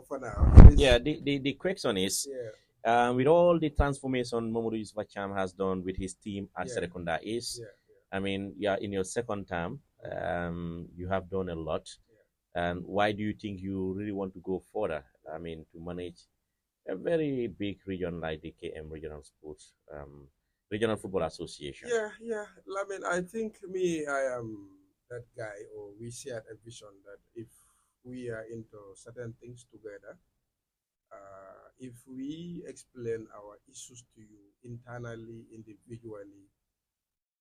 for now. Yeah, the question is, with all the transformation Mamadou Yusufa Cham has done with his team at Serekunda is, I mean, yeah, in your second term, you have done a lot. And why do you think you really want to go further? I mean, to manage a very big region like the KM Regional Football Association. Yeah. I mean, I think I am that guy, or we shared a vision that if we are into certain things together, if we explain our issues to you internally, individually,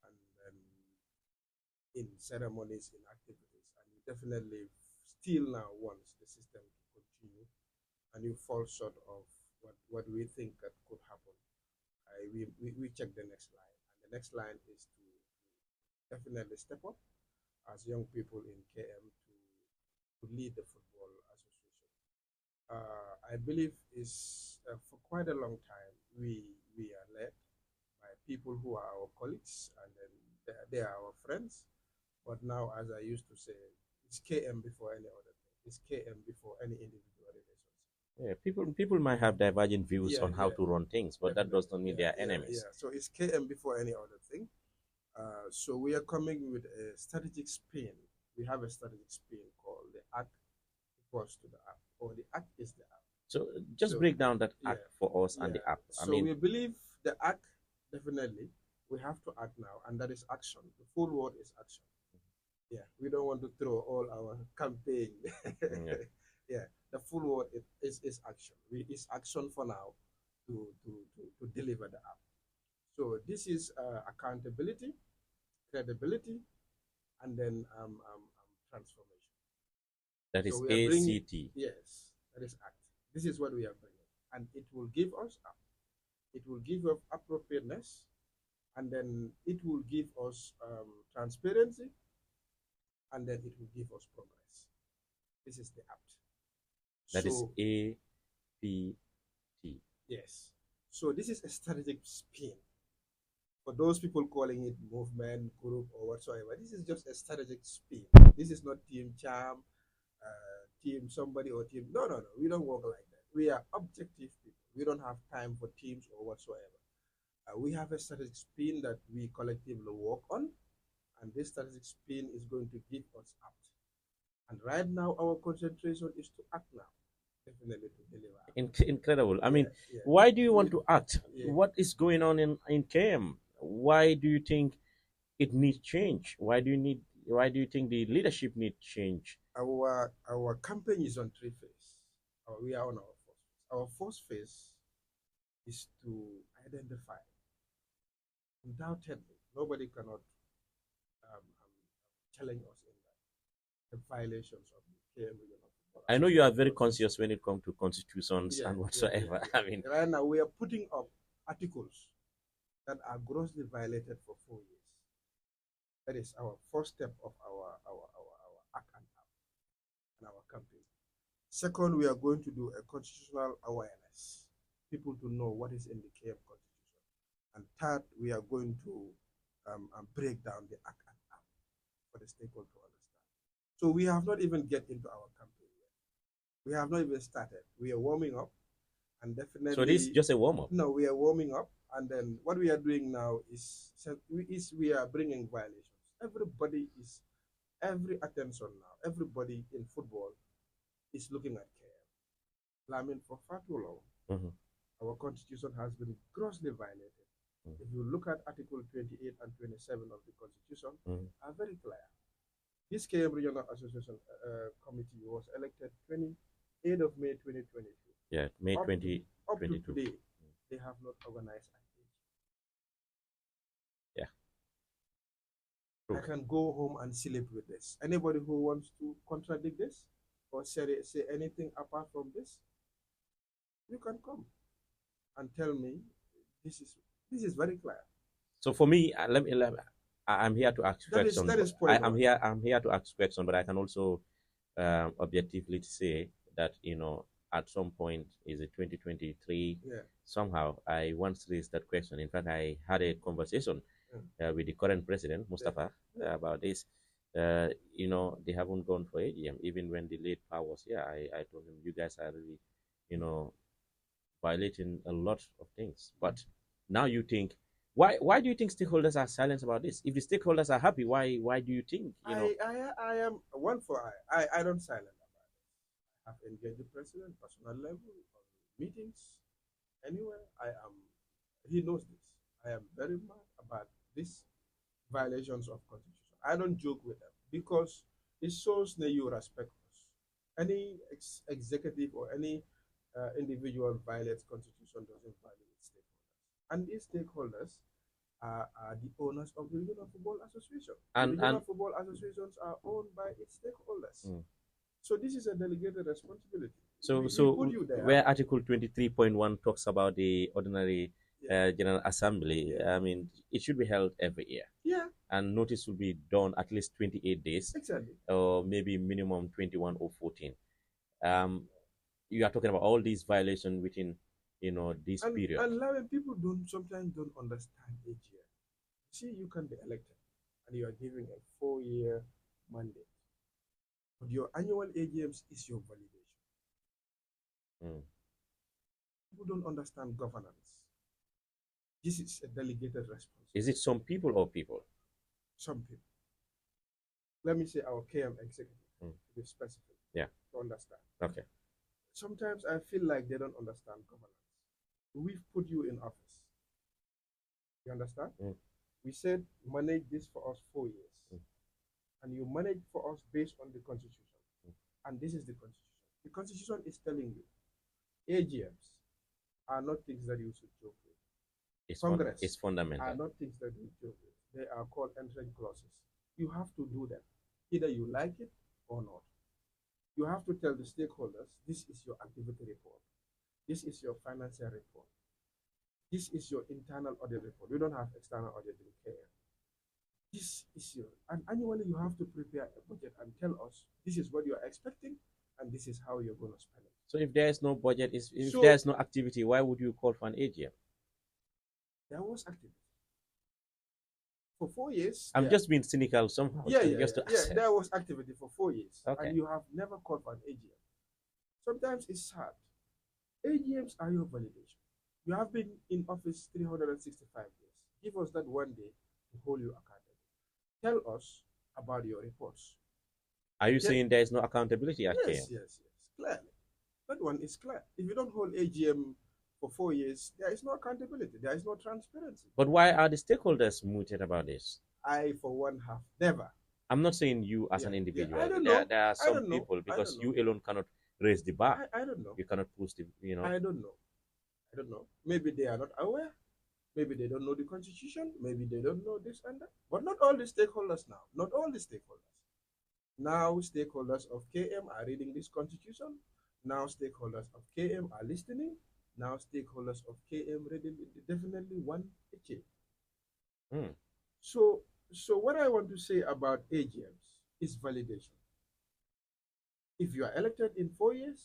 and then in ceremonies, in activities, and you definitely still now wants the system to continue, and you fall short of what we think that could happen, we check the next line. And the next line is to definitely step up as young people in KM to lead the football association. I believe is for quite a long time we are led by people who are our colleagues, and then they are our friends. But now, as I used to say, it's KM before any other thing. It's KM before any individual relationship. Yeah, people might have divergent views on how to run things, but that does not mean they are enemies. So it's KM before any other thing. So we are coming with a strategic spin. We have a strategic spin called the act equals to the app, or the act is the app. So just break down that act for us and the app. So we believe the act, definitely, we have to act now, and that is action. The full word is action. Yeah, we don't want to throw all our campaign. The full word is action. It's action for now to deliver the app. So this is accountability, credibility, and then transformation. That is ACT. Yes, that is ACT. This is what we are bringing, and it will give us up. It will give us appropriateness, and then it will give us transparency, and then it will give us progress. This is the APT. That is APT. Yes. So this is a strategic spin. For those people calling it movement, group, or whatsoever, this is just a strategic spin. This is not Team Cham, team somebody, or team. No. We don't work like that. We are objective people. We don't have time for teams or whatsoever. We have a strategic spin that we collectively work on, and this strategic spin is going to give us act. And right now, our concentration is to act now. Definitely to deliver. Incredible. I mean, why do you want to act? What is going on in KM? Why do you think it needs change? Why do you think the leadership needs change? Our campaign is on 3 phases. We are on our first phase. Our first phase is to identify. Undoubtedly, nobody cannot challenge us in that. The violations of the KM regional football. I know you are very conscious when it comes to constitutions and whatsoever. I mean, right now we are putting up articles that are grossly violated for 4 years. That is our first step of our act and our campaign. Second, we are going to do a constitutional awareness, people to know what is in the KM constitution. And third, we are going to break down the act for the stakeholder to understand. So we have not even get into our campaign yet. We have not even started. We are warming up, and definitely. So this is just a warm up. No, we are warming up, and then what we are doing now is we are bringing violations. Every attention now, everybody in football is looking at KM. I mean, for far too long, our constitution has been grossly violated. If you look at Article 28 and 27 of the Constitution, are very clear. This KM Regional Association Committee was elected 28th of May 2022. Yeah, May 2022. Up to today, they have not organized activity. Yeah. I can go home and sleep with this. Anybody who wants to contradict this or say anything apart from this, you can come and tell me this is very clear. So for me, I'm here to ask questions. I'm here to ask questions, but I can also objectively say that at some point is it 2023? Somehow I once raised that question. In fact, I had a conversation with the current president, Mustafa, about this. you know, they haven't gone for AGM. Even when the late power was here, I told him, you guys are really, you know, violating a lot of things. But now you think, why do you think stakeholders are silent about this? If the stakeholders are happy, why do you think, you know? I am one for I don't silence about it. I have engaged the president personal level on meetings anywhere. I am he knows this. I am very mad about these violations of constitution. I don't joke with them because it shows that you respect us. Any executive or any individual violates constitution doesn't violate stakeholders, and these stakeholders are the owners of the Regional Football Association. The Regional Football Associations are owned by its stakeholders. So this is a delegated responsibility. So, put you there. Where Article 23.1 talks about the ordinary General Assembly, I mean, it should be held every year. Yeah. And notice will be done at least 28 days. Exactly. Or maybe minimum 21 or 14. You are talking about all these violations within, you know, this period. And people sometimes don't understand AGM. See, you can be elected and you are given a 4-year mandate. But your annual AGMs is your validation. People don't understand governance. This is a delegated responsibility. Is it some people or people? Some people. Let me say our KM executive, to be specific. Yeah. To understand. Okay. Sometimes I feel like they don't understand governance. We've put you in office. You understand? We said manage this for us 4 years. And you manage for us based on the constitution. And this is the constitution. The constitution is telling you AGMs are not things that you should joke with. Congress is fundamental. Are not things that you joke with. They are called entrance clauses. You have to do them. Either you like it or not. You have to tell the stakeholders, this is your activity report. This is your financial report. This is your internal audit report. You don't have external audit in KM. This is your, and annually you have to prepare a budget and tell us, this is what you are expecting, and this is how you're going to spend it. So if there is no budget, if there is no activity, why would you call for an AGM? There was activity. For 4 years. I'm just being cynical somehow. Yeah, there was activity for 4 years. Okay. And you have never called for an AGM. Sometimes it's sad. AGMs are your validation. You have been in office 365 days. Give us that one day to hold you accountable. Tell us about your reports. Are you saying there is no accountability at KM? Yes. Clearly. That one is clear. If you don't hold AGM for 4 years, there is no accountability. There is no transparency. But why are the stakeholders mooted about this? I, for one, have never. I'm not saying you as an individual. I don't know. There are some people, because you alone cannot raise the bar. I don't know. You cannot push the, you know. I don't know. Maybe they are not aware. Maybe they don't know the constitution. Maybe they don't know this and that. But not all the stakeholders now. Not all the stakeholders. Now stakeholders of KM are reading this constitution. Now stakeholders of KM are listening. Now stakeholders of KM reading definitely want a change. So what I want to say about AGMs is validation. If you are elected in 4 years,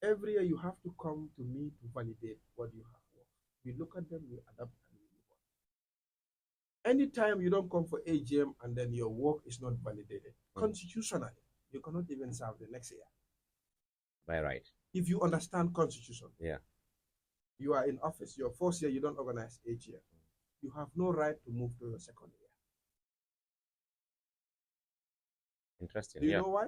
every year you have to come to me to validate what you have worked. We look at them, we adapt, and we move on. Anytime you don't come for AGM and then your work is not validated, constitutionally, you cannot even serve the next year. By right. If you understand constitution. Yeah. You are in office, your first year you don't organize AGM. You have no right to move to your second year. Interesting. Do you know why?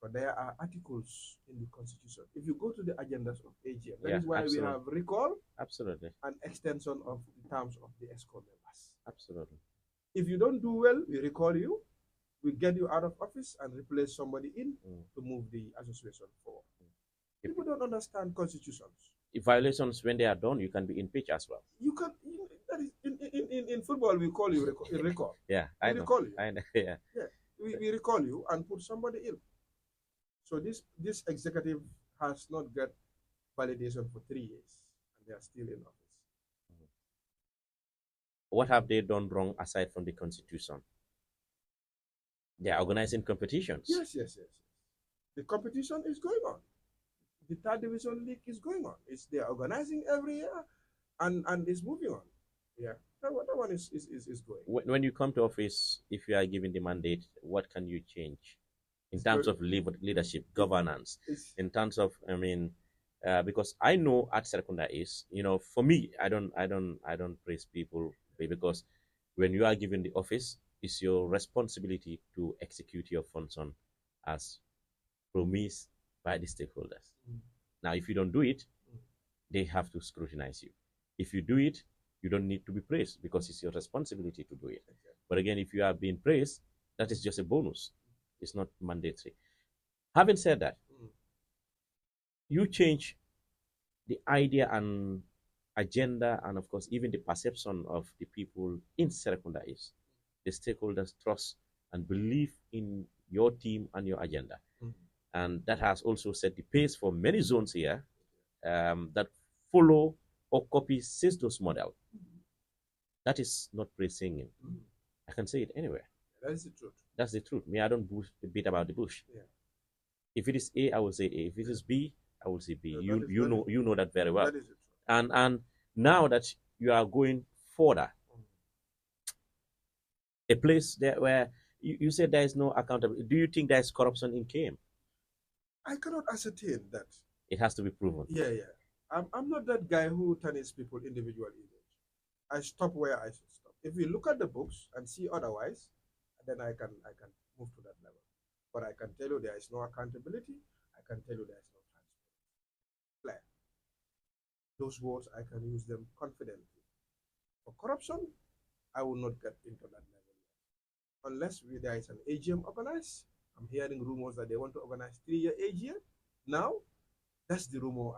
But there are articles in the constitution. If you go to the agendas of AGM, that is why we have recall. Absolutely. And extension of the terms of the ESCO members. Absolutely. If you don't do well, we recall you, we get you out of office and replace somebody in to move the association forward. People don't understand constitutions. If violations, when they are done, you can be impeached as well. You can. That is, in football, we call you recall. Yeah, I know. Recall you. I know. Yeah. We recall you and put somebody in. So this executive has not got validation for 3 years, and they are still in office. What have they done wrong aside from the constitution? They are organizing competitions. Yes. The competition is going on. The third division league is going on. They are organizing every year, and it's moving on. Yeah. That one is going. When you come to office, if you are given the mandate, what can you change in terms of leadership, governance, in terms of, I mean, because I know at Serekunda is, for me, I don't praise people because when you are given the office, it's your responsibility to execute your function as promised by the stakeholders. Now, if you don't do it, they have to scrutinize you. If you do it, you don't need to be praised because it's your responsibility to do it. But again, if you are being praised, that is just a bonus. It's not mandatory. Having said that, you change the idea and agenda, and of course, even the perception of the people in Serekunda is the stakeholders trust and believe in your team and your agenda. And that has also set the pace for many zones here that follow or copy SESDO's model. That is not praise singing. I can say it anywhere. That is the truth. That's the truth. Me, I don't beat about the bush. Yeah. If it is A, I will say A. If it is B, I will say B. You know that very well. That is the truth. And now that you are going further, a place there where you said there is no accountability. Do you think there is corruption in KM? I cannot ascertain that. It has to be proven. Yeah. I'm not that guy who tarnishes people individual image. I stop where I should stop. If you look at the books and see otherwise, then I can move to that level. But I can tell you there is no accountability. I can tell you there is no transparency. Clear. Those words I can use them confidently. For corruption, I will not get into that level yet. Unless there is an AGM organized. I'm hearing rumors that they want to organize 3-year AGM. Now, that's the rumor